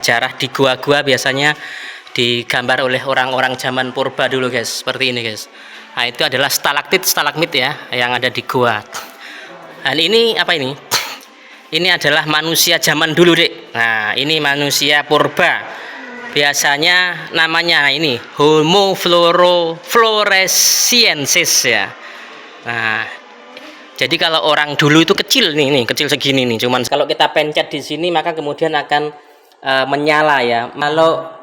Sejarah di gua-gua biasanya digambar oleh orang-orang zaman purba dulu guys, seperti ini guys. Nah itu adalah stalaktit stalagmit ya yang ada di gua. Dan ini apa ini? Ini adalah manusia zaman dulu dek. Nah ini manusia purba. Biasanya namanya ini Homo floresiensis ya. Nah jadi kalau orang dulu itu kecil nih kecil segini nih. Cuman kalau kita pencet di sini maka kemudian akan menyala ya. Kalau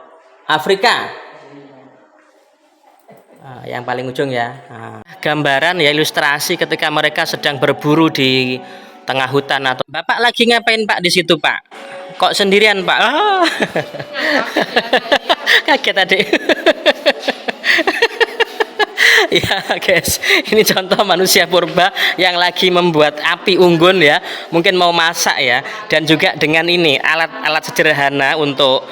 Afrika yang paling ujung ya. Gambaran ya, ilustrasi ketika mereka sedang berburu di tengah hutan. Atau Bapak lagi ngapain Pak di situ Pak? Kok sendirian Pak? Kaget tadi. Ya guys, ini contoh manusia purba yang lagi membuat api unggun ya, mungkin mau masak ya, dan juga dengan ini alat-alat sederhana untuk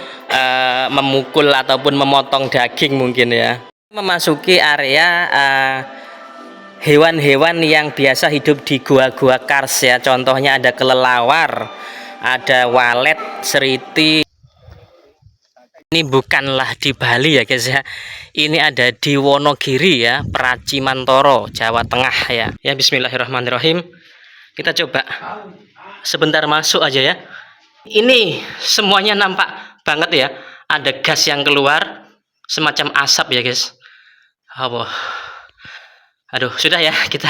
memukul ataupun memotong daging mungkin ya. Memasuki area hewan-hewan yang biasa hidup di gua-gua Kars ya, contohnya ada kelelawar, ada walet, seriti. Ini bukanlah di Bali ya guys ya, ini ada di Wonogiri ya, Praci Mantoro, Jawa Tengah ya. Ya bismillahirrahmanirrahim, kita coba sebentar masuk aja ya. Ini semuanya nampak banget ya, ada gas yang keluar semacam asap ya guys. Aduh sudah ya, kita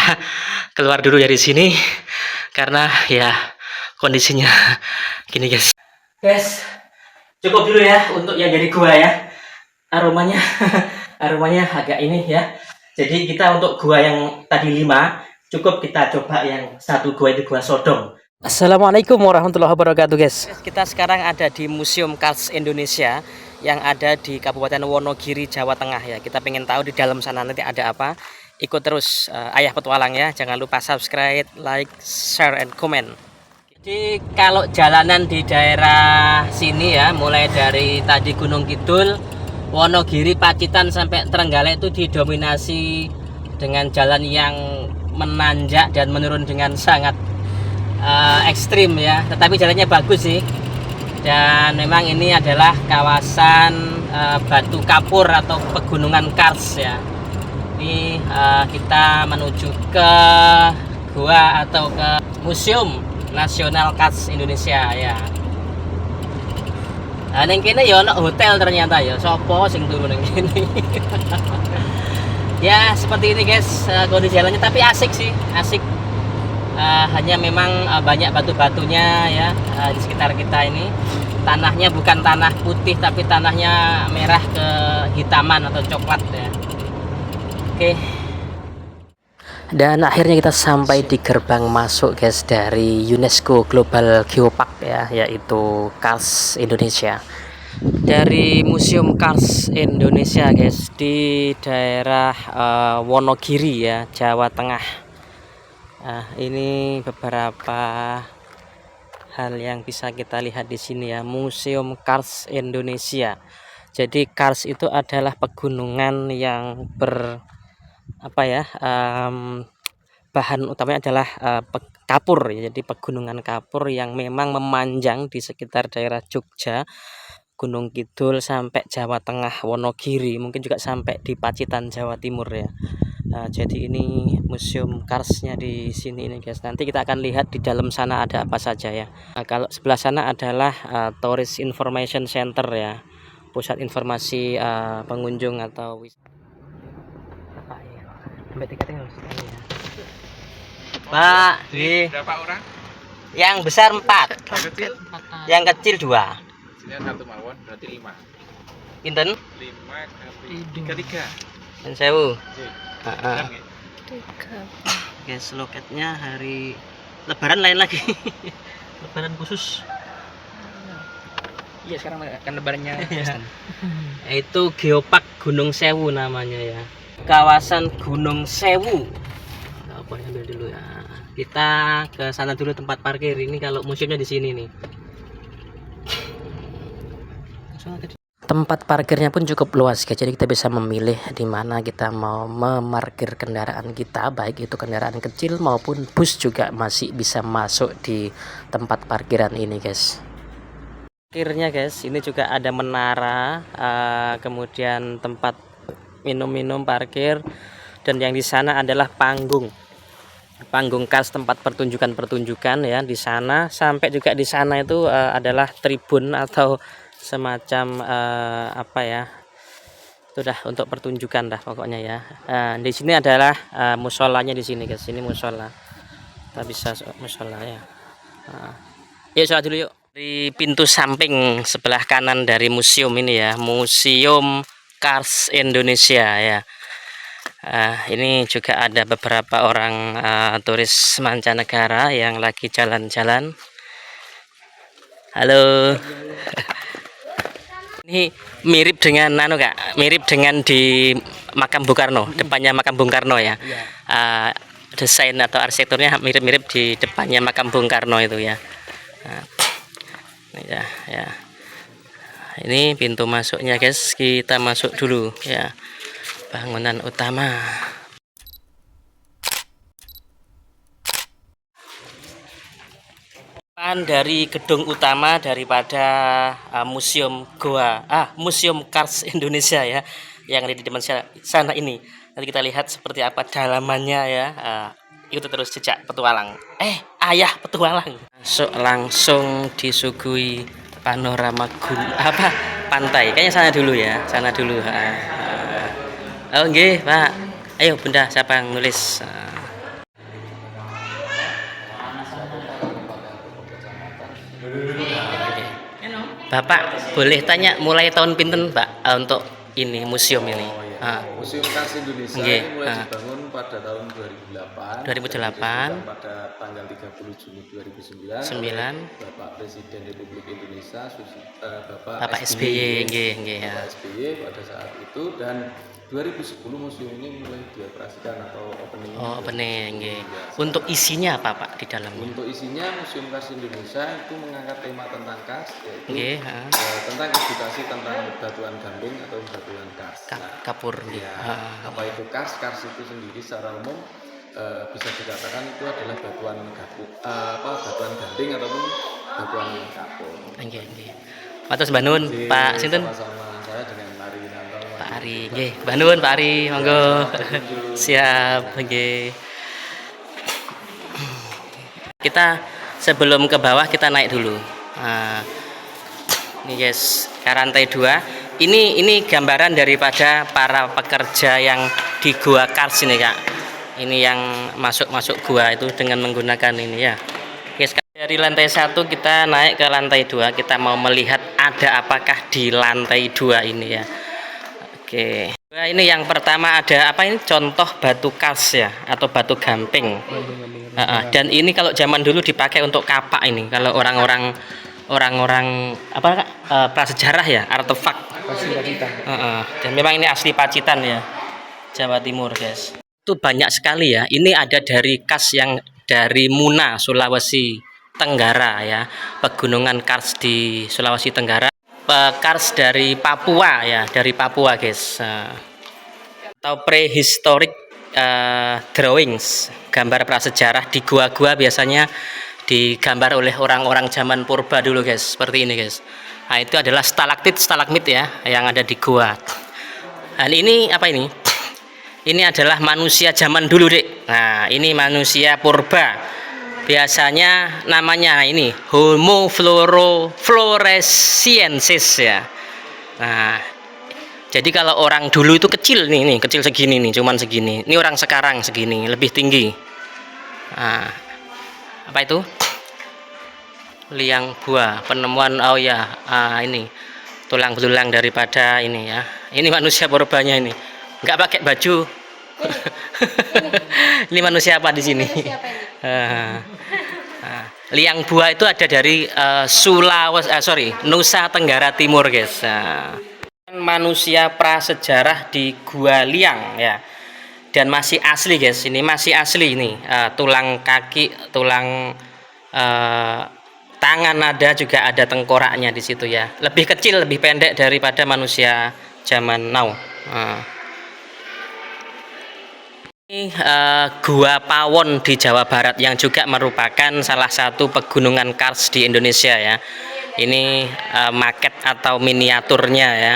keluar dulu dari sini karena ya kondisinya gini guys. Cukup dulu ya untuk yang dari gua ya. Aromanya agak ini ya. Jadi kita untuk gua yang tadi 5 cukup, kita coba yang satu gua itu gua Sodong. Assalamualaikum warahmatullahi wabarakatuh guys. Kita sekarang ada di Museum Kars Indonesia yang ada di Kabupaten Wonogiri, Jawa Tengah ya. Kita pengen tahu di dalam sana nanti ada apa. Ikut terus Ayah Petualang ya. Jangan lupa subscribe, like, share, and comment. Jadi kalau jalanan di daerah sini ya, mulai dari tadi Gunung Kidul, Wonogiri, Pacitan sampai Trenggalek itu didominasi dengan jalan yang menanjak dan menurun dengan sangat ekstrim ya. Tetapi jalannya bagus sih. Dan memang ini adalah kawasan batu kapur atau pegunungan Kars ya. Ini kita menuju ke gua atau ke Museum Nasional Kars Indonesia ya. Nah, neng kene ya ono hotel ternyata ya. Sopo sing turu neng kene. Ya seperti ini guys kondisi jalannya, tapi asik sih, asik. Hanya memang banyak batu-batunya ya di sekitar kita ini. Tanahnya bukan tanah putih tapi tanahnya merah kehitaman atau coklat ya. Oke. Dan akhirnya kita sampai di gerbang masuk guys dari UNESCO Global Geopark ya, yaitu Kars Indonesia. Dari Museum Kars Indonesia guys di daerah Wonogiri ya, Jawa Tengah. Nah, ini beberapa hal yang bisa kita lihat di sini ya, Museum Kars Indonesia. Jadi Kars itu adalah pegunungan yang bahan utamanya adalah kapur ya. Jadi pegunungan kapur yang memang memanjang di sekitar daerah Jogja, Gunung Kidul sampai Jawa Tengah, Wonogiri, mungkin juga sampai di Pacitan, Jawa Timur ya. Jadi ini museum Karsnya di sini ini guys. Nanti kita akan lihat di dalam sana ada apa saja ya. Kalau sebelah sana adalah Tourist Information Center ya, pusat informasi pengunjung atau Pak, berapa orang? Yang besar 4, yang kecil 2. Sini 1 mawon, berarti 5. Pinten? 5 kali 3. Dan sewu. Tiga. Guys, loketnya hari Lebaran lain lagi. Lebaran khusus. Iya, sekarang kan lebarannya. Itu Geopark Gunung Sewu namanya ya. Kawasan Gunung Sewu. Apa ambil dulu ya. Kita ke sana dulu tempat parkir. Ini kalau museumnya di sini nih. Tempat parkirnya pun cukup luas guys. Jadi kita bisa memilih di mana kita mau memarkir kendaraan kita, baik itu kendaraan kecil maupun bus juga masih bisa masuk di tempat parkiran ini guys. Akhirnya guys, ini juga ada menara, kemudian tempat minum-minum, parkir, dan yang di sana adalah panggung khas tempat pertunjukan ya. Di sana sampai juga di sana itu adalah tribun atau semacam apa ya, itu dah untuk pertunjukan dah pokoknya ya. Di sini adalah musolanya di sini guys. Ini musola, kita bisa musola ya. Yuk sholat dulu yuk. Di pintu samping sebelah kanan dari museum ini ya, Museum Kars Indonesia ya. Ini juga ada beberapa orang turis mancanegara yang lagi jalan-jalan. Halo. Ini mirip dengan Kak, mirip dengan di makam Bung Karno, depannya makam Bung Karno ya. Desain atau arsitekturnya mirip-mirip di depannya makam Bung Karno itu ya. Ya. Ini pintu masuknya guys, kita masuk dulu ya. Bangunan utama. Dari gedung utama daripada Museum Kars Indonesia ya, yang ada di depan sana ini. Nanti kita lihat seperti apa dalamannya ya. Ikuti terus jejak petualang. Ayah petualang. Langsung disuguhi panorama pantai. Kayaknya sana dulu ya, sana dulu. Oh nggih, Pak. Ayo Bunda, siapa yang nulis? Bapak boleh tanya mulai tahun pinten Pak untuk ini museum ini? Museum Kars Indonesia ini mulai dibangun pada tahun 2008. 2008. Pada tanggal 30 Juni 2009. 9. Bapak Presiden Republik Indonesia Bapak SBY, Bapak SBY pada saat itu, dan 2010 museum ini mulai dioperasikan atau opening. Untuk isinya apa Pak di dalam? Untuk isinya Museum Kars Indonesia itu mengangkat tema tentang kars, yaitu tentang edukasi tentang batuan gamping atau batuan kars. Kapur. Apa itu kars? Kars itu sendiri secara umum bisa dikatakan itu adalah batuan gamping ataupun batuan kapur. Matur Banun, Pak Sinten. Sama-sama, saya dengan Ari Winanto. Pak Ari, nggih. Banun Pak Ari, monggo. Siap, nggih. Kita sebelum ke bawah kita naik dulu. Ini guys, ke lantai 2. Ini gambaran daripada para pekerja yang di Gua Kars ini Kak. Ini yang masuk gua itu dengan menggunakan ini ya. Guys, dari lantai 1 kita naik ke lantai 2. Kita mau melihat ada apakah di lantai 2 ini ya. Oke. Nah, ini yang pertama ada apa ini? Contoh batu kars ya, atau batu gamping. Dan ini kalau zaman dulu dipakai untuk kapak ini. Kalau orang-orang prasejarah ya, artefak. Dan memang ini asli Pacitan ya, Jawa Timur guys. Itu banyak sekali ya. Ini ada dari Kars yang dari Muna, Sulawesi Tenggara ya, pegunungan Kars di Sulawesi Tenggara. Kars dari Papua ya, dari Papua guys. Atau prehistoric drawings, gambar prasejarah di gua-gua biasanya digambar oleh orang-orang zaman purba dulu guys, seperti ini guys. Nah, itu adalah stalaktit, stalagmit ya, yang ada di gua. Dan ini apa ini? Ini adalah manusia zaman dulu, Dek. Nah, ini manusia purba. Biasanya namanya ini Homo floresiensis ya. Nah, jadi kalau orang dulu itu kecil nih, kecil segini nih, cuman segini. Ini orang sekarang segini, lebih tinggi. Nah, apa itu? Liang buah, penemuan ini tulang belulang daripada ini ya. Ini manusia purbanya ini. Nggak pakai baju. Ini manusia apa di sini? Liang buah itu ada dari Nusa Tenggara Timur guys. Manusia prasejarah di Gua Liang ya, dan masih asli guys. Ini masih asli ini, tulang kaki, tulang tangan ada, juga ada tengkoraknya di situ ya. Lebih kecil, lebih pendek daripada manusia zaman now. Ini Gua Pawon di Jawa Barat, yang juga merupakan salah satu pegunungan kars di Indonesia ya. Ini maket atau miniaturnya ya,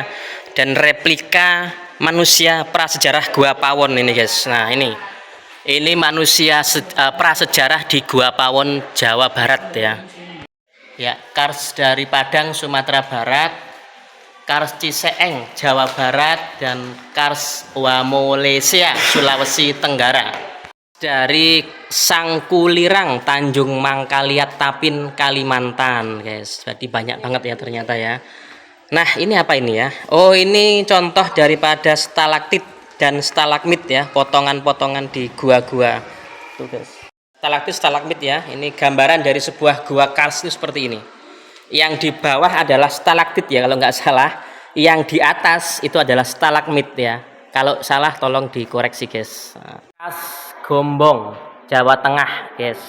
dan replika manusia prasejarah Gua Pawon ini guys. Nah ini manusia prasejarah di Gua Pawon Jawa Barat ya. Ya, Kars dari Padang Sumatera Barat, Kars Ciseeng Jawa Barat, dan Kars Wamolesia Sulawesi Tenggara. Dari Sangkulirang Tanjung Mangkaliat Tapin Kalimantan guys. Jadi banyak banget ya ternyata ya. Nah ini apa ini ya? Oh ini contoh daripada stalaktit dan stalagmit ya, potongan-potongan di gua-gua tuh guys. Stalaktit stalagmit ya, ini gambaran dari sebuah gua kars itu seperti ini. Yang di bawah adalah stalaktit ya kalau nggak salah, yang di atas itu adalah stalagmit ya. Kalau salah tolong dikoreksi guys. Kars Gombong Jawa Tengah guys.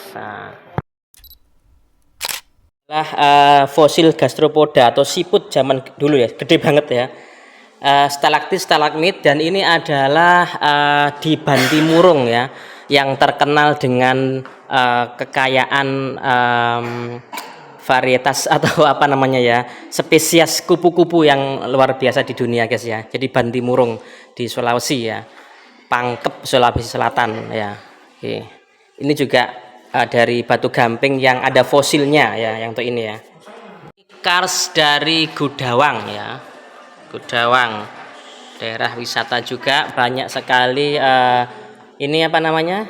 Fosil gastropoda atau siput zaman dulu ya, gede banget ya. Stalaktit stalagmit, dan ini adalah di Bantimurung ya, yang terkenal dengan kekayaan varietas atau apa namanya ya, spesies kupu-kupu yang luar biasa di dunia guys ya. Jadi Bantimurung di Sulawesi ya, Pangkep Sulawesi Selatan ya. Oke. Ini juga dari batu gamping yang ada fosilnya ya, yang untuk ini ya. Kars dari Gudawang ya, Gudawang daerah wisata juga, banyak sekali ini apa namanya,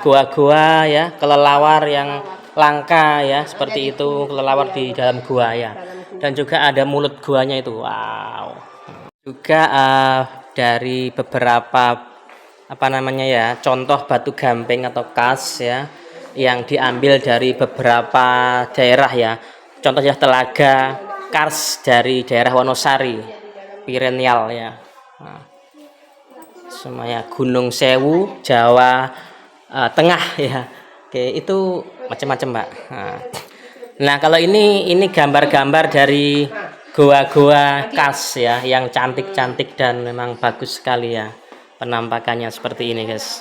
gua-gua ya, kelelawar yang langka ya, seperti itu, kelelawar di dalam gua ya. Dan juga ada mulut guanya itu, wow. Juga dari beberapa apa namanya ya, contoh batu gamping atau kars ya, yang diambil dari beberapa daerah ya. Contohnya telaga kars dari daerah Wonosari, Pirenial ya. Nah, semuanya Gunung Sewu Jawa Tengah ya. Oke, itu macam-macam Mbak. Nah kalau ini gambar-gambar dari goa-goa kars ya, yang cantik-cantik dan memang bagus sekali ya penampakannya seperti ini guys.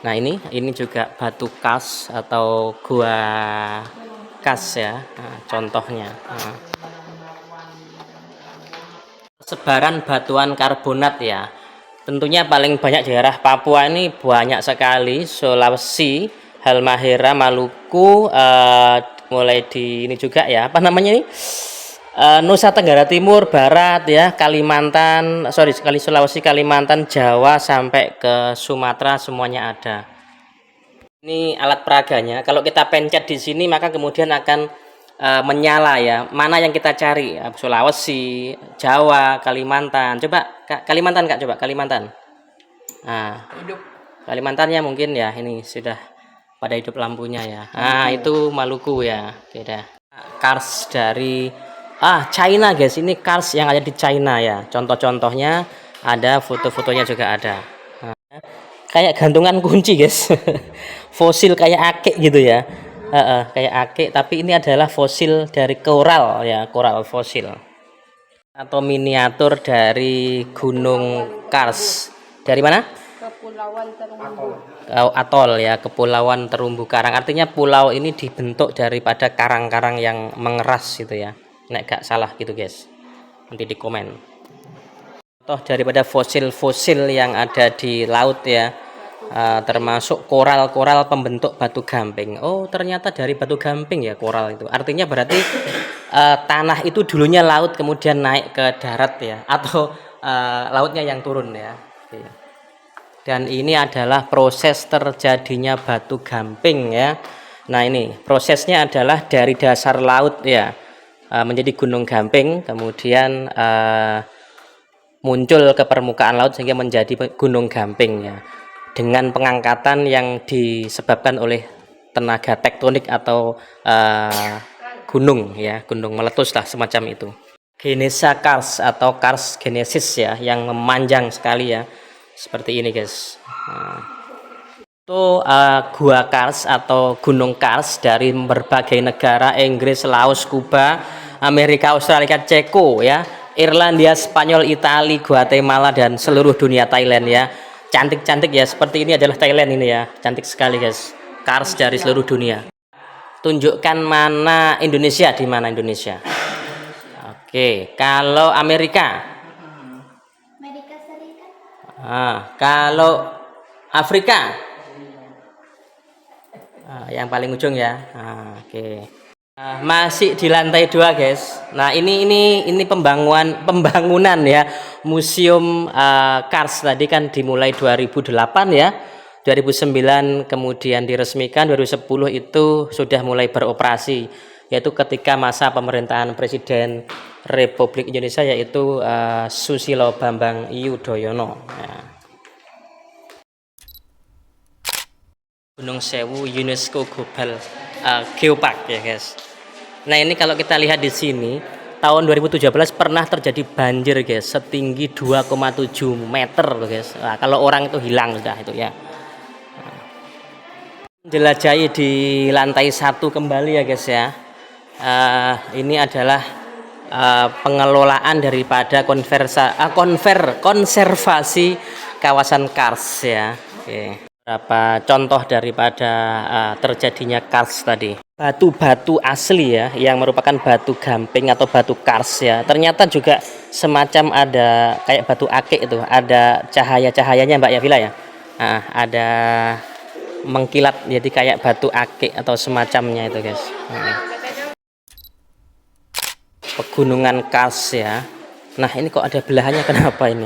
Nah ini juga batu kars atau gua kars ya, contohnya. Sebaran batuan karbonat ya, tentunya paling banyak daerah Papua ini banyak sekali, Sulawesi, Halmahera, Maluku, mulai di ini juga ya, apa namanya ini, Nusa Tenggara Timur, Barat ya, Kalimantan, Sulawesi, Kalimantan, Jawa sampai ke Sumatera semuanya ada. Ini alat peraganya. Kalau kita pencet di sini maka kemudian akan menyala ya. Mana yang kita cari? Sulawesi, Jawa, Kalimantan. Coba Kalimantan Kak, coba Kalimantan. Nah, Kalimantannya mungkin ya, ini sudah pada hidup lampunya ya. Nah, itu Maluku ya. Beda. Kars dari China guys, ini kars yang ada di China ya. Contoh-contohnya ada, foto-fotonya juga ada. Nah, kayak gantungan kunci guys. Fosil kayak akik gitu ya. Kayak akik, tapi ini adalah fosil dari koral ya, koral fosil atau miniatur dari Gunung Kars. Dari mana? Kepulauan Terumbu. Atol ya, Kepulauan Terumbu Karang. Artinya pulau ini dibentuk daripada karang-karang yang mengeras gitu ya. Nek gak salah gitu guys, nanti di komen. Contoh daripada fosil-fosil yang ada di laut ya, termasuk koral-koral pembentuk batu gamping. Oh ternyata dari batu gamping ya koral itu, artinya berarti tanah itu dulunya laut kemudian naik ke darat ya, atau lautnya yang turun ya. Dan ini adalah proses terjadinya batu gamping ya. Nah ini prosesnya adalah dari dasar laut ya, menjadi gunung gamping, kemudian muncul ke permukaan laut sehingga menjadi gunung gamping ya, dengan pengangkatan yang disebabkan oleh tenaga tektonik atau gunung ya, gunung meletus lah semacam itu. Genesa kars atau kars genesis ya, yang memanjang sekali ya, seperti ini guys. Itu gua kars atau gunung kars dari berbagai negara, Inggris, Laos, Kuba, Amerika, Australia, Ceko ya, Irlandia, Spanyol, Italia, Guatemala, dan seluruh dunia, Thailand ya. Cantik-cantik ya, seperti ini adalah Thailand ini ya, cantik sekali guys. Kars dari seluruh dunia. Tunjukkan mana Indonesia, di mana Indonesia. Oke, kalau Amerika. Amerika Serikat. Kalau Afrika. Yang paling ujung ya. Oke. Masih di lantai 2 guys. Nah ini pembangunan ya museum Kars tadi kan dimulai 2008 ya, 2009 kemudian diresmikan, 2010 itu sudah mulai beroperasi, yaitu ketika masa pemerintahan Presiden Republik Indonesia yaitu Susilo Bambang Yudhoyono. Gunung Sewu UNESCO Global Geopark ya guys. Nah ini kalau kita lihat di sini tahun 2017 pernah terjadi banjir guys setinggi 2,7 meter loh guys. Nah, kalau orang itu hilang sudah itu ya. Jelajahi di lantai 1 kembali ya guys ya. Ini adalah pengelolaan daripada konservasi kawasan Kars ya. Oke. Beberapa contoh daripada terjadinya Kars tadi. Batu-batu asli ya yang merupakan batu gamping atau batu Kars ya. Ternyata juga semacam ada kayak batu akik itu, ada cahaya-cahayanya Mbak Yavila ya. Ada mengkilat jadi kayak batu akik atau semacamnya itu guys. Pegunungan Kars ya. Nah ini kok ada belahannya, kenapa ini?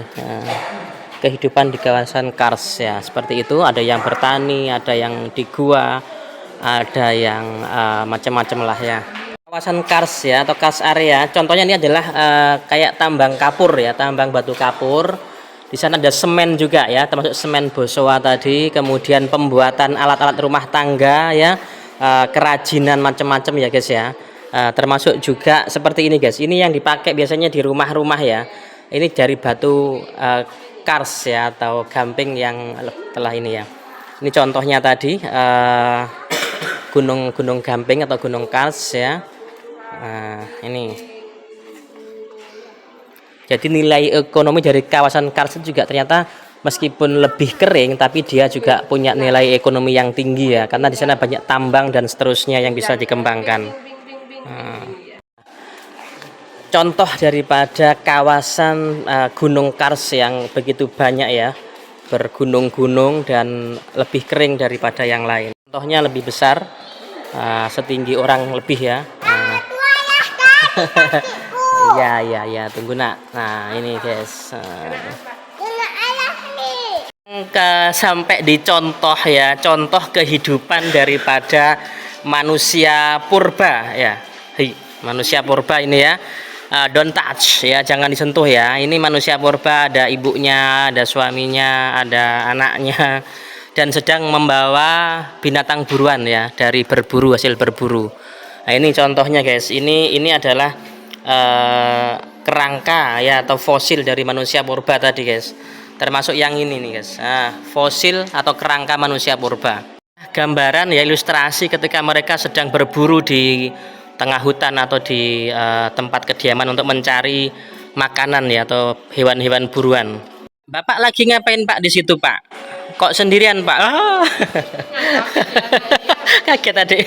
Kehidupan di kawasan Kars ya seperti itu, ada yang bertani, ada yang di gua, ada yang macam-macam lah ya. Kawasan Kars ya atau Kars area contohnya ini adalah kayak tambang kapur ya, tambang batu kapur. Di sana ada semen juga ya, termasuk semen Bosowa tadi, kemudian pembuatan alat-alat rumah tangga ya, kerajinan macam-macam ya guys ya. Termasuk juga seperti ini guys, ini yang dipakai biasanya di rumah-rumah ya. Ini dari batu Kars ya atau gamping yang telah ini ya. Ini contohnya tadi gunung gamping atau gunung Kars ya. Ini. Jadi nilai ekonomi dari kawasan Kars juga ternyata meskipun lebih kering tapi dia juga punya nilai ekonomi yang tinggi ya, karena di sana banyak tambang dan seterusnya yang bisa dikembangkan. Contoh daripada kawasan gunung Kars yang begitu banyak ya, bergunung-gunung dan lebih kering daripada yang lain. Contohnya lebih besar, setinggi orang lebih ya. Ya, tunggu nak. Nah ini guys. Sampai di contoh ya, contoh kehidupan daripada manusia purba ya. Manusia purba ini ya. Don't touch ya, jangan disentuh ya. Ini manusia purba, ada ibunya, ada suaminya, ada anaknya, dan sedang membawa binatang buruan ya dari berburu, hasil berburu. Nah ini contohnya guys, ini adalah kerangka ya atau fosil dari manusia purba tadi guys. Termasuk yang ini nih guys, fosil atau kerangka manusia purba. Gambaran ya, ilustrasi ketika mereka sedang berburu di tengah hutan atau di tempat kediaman untuk mencari makanan ya atau hewan-hewan buruan. Bapak lagi ngapain Pak di situ Pak? Kok sendirian Pak? Kaget tadi.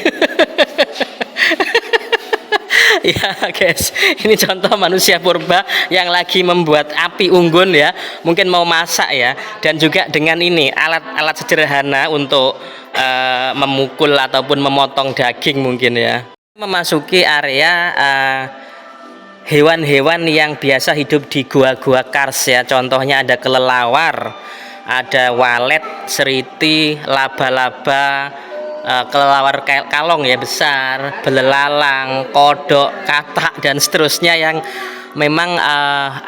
Ya guys, ini contoh manusia purba yang lagi membuat api unggun ya, mungkin mau masak ya, dan juga dengan ini alat-alat sederhana untuk memukul ataupun memotong daging mungkin ya. Memasuki area hewan-hewan yang biasa hidup di gua-gua Kars ya, contohnya ada kelelawar, ada walet, seriti, laba-laba, kelelawar kalong ya besar, belelalang, kodok, katak dan seterusnya yang memang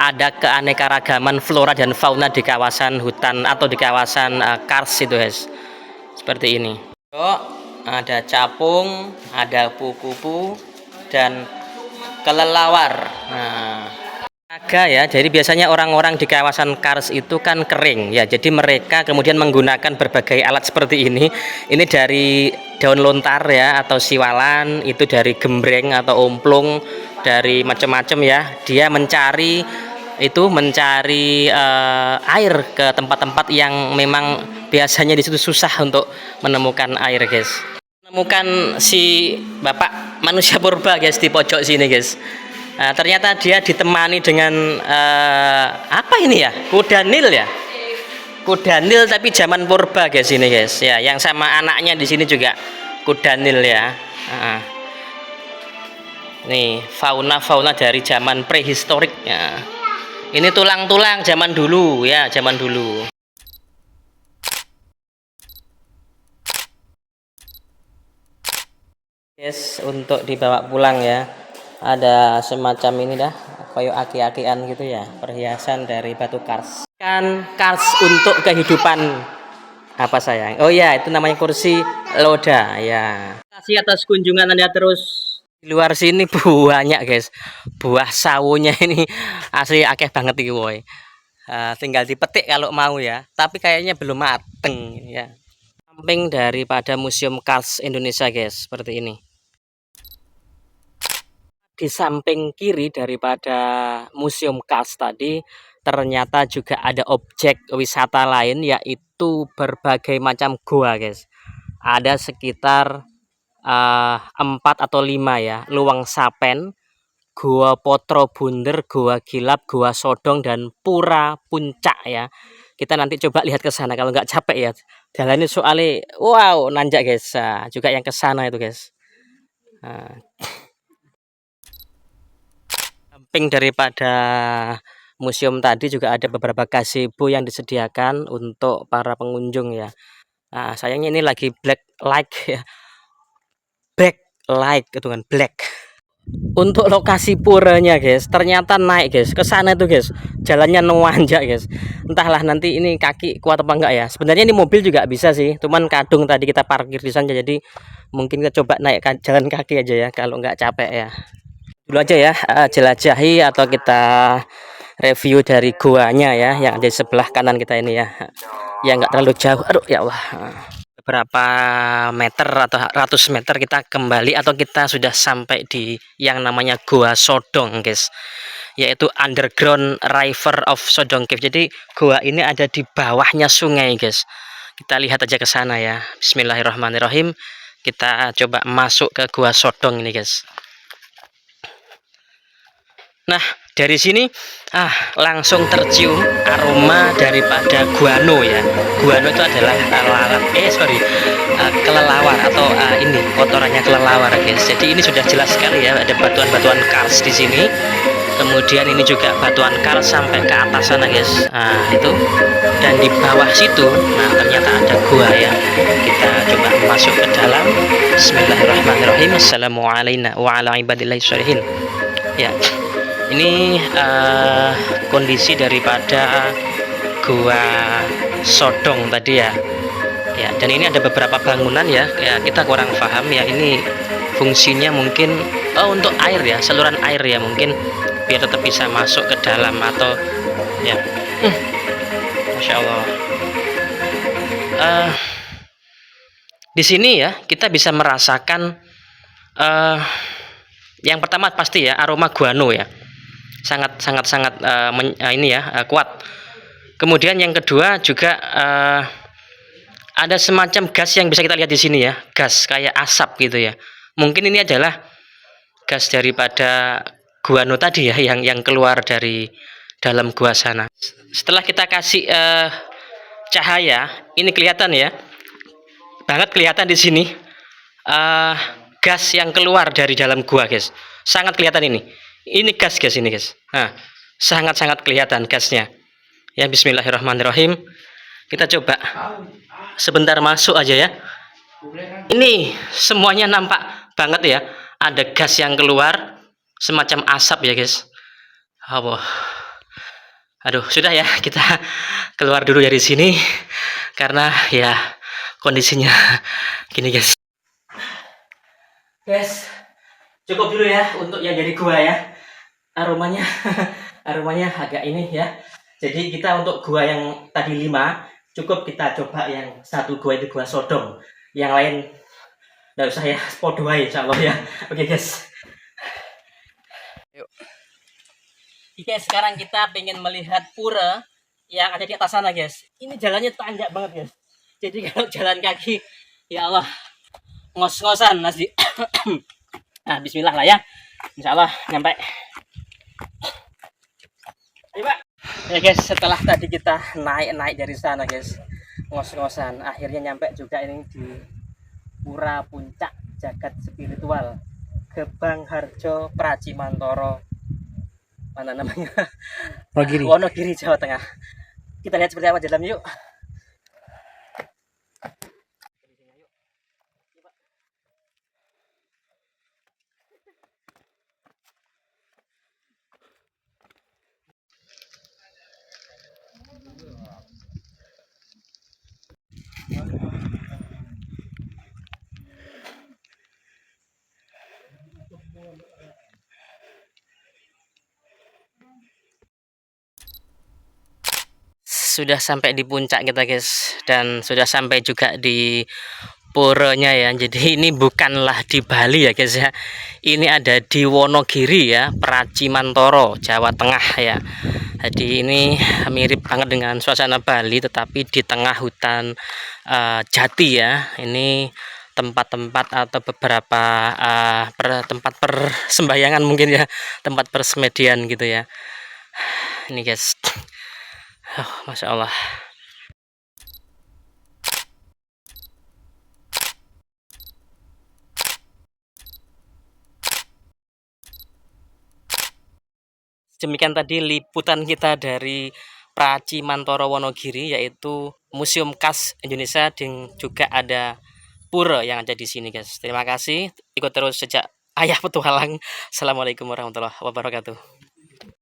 ada keanekaragaman flora dan fauna di kawasan hutan atau di kawasan Kars itu guys. Seperti ini. Ada capung, ada kupu-kupu dan kelelawar. Naga ya, jadi biasanya orang-orang di kawasan Kars itu kan kering ya, jadi mereka kemudian menggunakan berbagai alat seperti ini. Ini dari daun lontar ya atau siwalan, itu dari gembreng atau omplung, dari macam-macam ya. Dia mencari air ke tempat-tempat yang memang biasanya di situ susah untuk menemukan air guys. Menemukan si bapak manusia purba guys di pojok sini guys. Nah, ternyata dia ditemani dengan apa ini ya? Kuda Nil ya? Kuda Nil tapi zaman purba guys ini guys. Ya, yang sama anaknya di sini juga kuda Nil ya. Nih, fauna dari zaman prehistorik ya. Ini tulang-tulang zaman dulu ya, zaman dulu. Guys, untuk dibawa pulang ya. Ada semacam ini dah, kayak aki-akian gitu ya, perhiasan dari batu kars. Kan kars untuk kehidupan apa sayang? Oh ya, itu namanya kursi roda ya. Terima kasih atas kunjungan Anda terus. Di luar sini banyak guys, buah sawunya ini asli akeh banget iki woy. Tinggal dipetik kalau mau ya, tapi kayaknya belum mateng ya. Samping daripada Museum Kars Indonesia guys, seperti ini. Di samping kiri daripada Museum Kars tadi ternyata juga ada objek wisata lain, yaitu berbagai macam gua guys. Ada sekitar 4 atau 5 ya, Luwang Sapen, Gua Potro Bunder, Gua Gilap, Gua Sodong, dan Pura Puncak ya. Kita nanti coba lihat ke sana kalau nggak capek ya. Jalan ini soalnya wow nanjak guys. Juga yang ke sana itu guys. Samping daripada museum tadi juga ada beberapa gazebo yang disediakan untuk para pengunjung ya. Sayangnya ini lagi black light ya. Black light itu kan black. Untuk lokasi puranya guys, ternyata naik guys ke sana itu guys. Jalannya nanjak guys. Entahlah nanti ini kaki kuat apa enggak ya. Sebenarnya ini mobil juga bisa sih, cuman kadung tadi kita parkir di sana, jadi mungkin kita coba naik jalan kaki aja ya kalau enggak capek ya. Dulu aja ya, jelajahi atau kita review dari guanya ya, yang ada di sebelah kanan kita ini ya, yang enggak terlalu jauh. Aduh ya Allah, beberapa meter atau ratus meter kita kembali atau kita sudah sampai di yang namanya Gua Sodong guys, yaitu underground river of Sodong Cave. Jadi gua ini ada di bawahnya sungai guys. Kita lihat aja ke sana ya. Bismillahirrahmanirrahim. Kita coba masuk ke Gua Sodong ini guys. Nah, dari sini langsung tercium aroma daripada guano ya. Guano itu adalah kelelawar atau ini kotorannya kelelawar guys. Jadi ini sudah jelas sekali ya, ada batuan-batuan kars di sini. Kemudian ini juga batuan kars sampai ke atas sana guys. Itu, dan di bawah situ ternyata ada gua ya. Kita coba masuk ke dalam. Bismillahirrahmanirrahim. Assalamualaikum warahmatullahi wabarakatuh. Ya. Ini kondisi daripada Gua Sodong tadi ya. Ya, dan ini ada beberapa bangunan ya. Ya, kita kurang paham ya, ini fungsinya mungkin untuk air ya, saluran air ya, mungkin biar tetap bisa masuk ke dalam atau ya. Masya Allah. Di sini ya kita bisa merasakan yang pertama pasti ya aroma guano ya. Sangat kuat. Kemudian yang kedua juga ada semacam gas yang bisa kita lihat di sini ya, gas kayak asap gitu ya. Mungkin ini adalah gas daripada guano tadi ya, yang keluar dari dalam gua sana. Setelah kita kasih cahaya, ini kelihatan ya, banget kelihatan di sini gas yang keluar dari dalam gua guys. Sangat kelihatan ini. Ini gas guys, ini guys. Sangat-sangat kelihatan gasnya. Ya, bismillahirrahmanirrahim. Kita coba sebentar masuk aja ya. Ini semuanya nampak banget ya. Ada gas yang keluar semacam asap ya guys. Allah. Aduh, sudah ya, kita keluar dulu dari sini karena ya kondisinya gini guys. Guys, cukup dulu ya untuk yang dari gua ya. Aromanya agak ini ya. Jadi kita untuk gua yang tadi 5 cukup, kita coba yang satu gua itu Gua Sodong. Yang lain enggak usah ya, podo ae insyaallah ya. Oke guys. Yuk. Oke, sekarang kita pengen melihat pura yang ada di atas sana guys. Ini jalannya tanjak banget guys. Jadi kalau jalan kaki ya Allah ngos-ngosan nasi. Nah, bismillah lah ya. Insyaallah nyampe. Ayo, Pak. Ya guys, setelah tadi kita naik dari sana guys, ngos-ngosan, akhirnya nyampe juga ini di Pura Puncak Jagat Spiritual Gebang Harjo Pracimantoro, mana namanya, Wonogiri. Wonogiri, Jawa Tengah. Kita lihat seperti apa di dalam yuk. Sudah sampai di puncak kita guys, dan sudah sampai juga di puranya ya. Jadi ini bukanlah di Bali ya guys ya, ini ada di Wonogiri ya, Pracimantoro, Jawa Tengah ya. Jadi ini mirip banget dengan suasana Bali tetapi di tengah hutan jati ya. Ini tempat-tempat atau beberapa tempat persembahyangan mungkin ya, tempat persemedian gitu ya. Ini guys, oh, Masya Allah. Demikian tadi liputan kita dari Pracimantoro Wonogiri, yaitu museum khas Indonesia dan juga ada pura yang ada di sini guys. Terima kasih, ikut terus sejak Ayah Petualang. Assalamualaikum warahmatullahi wabarakatuh.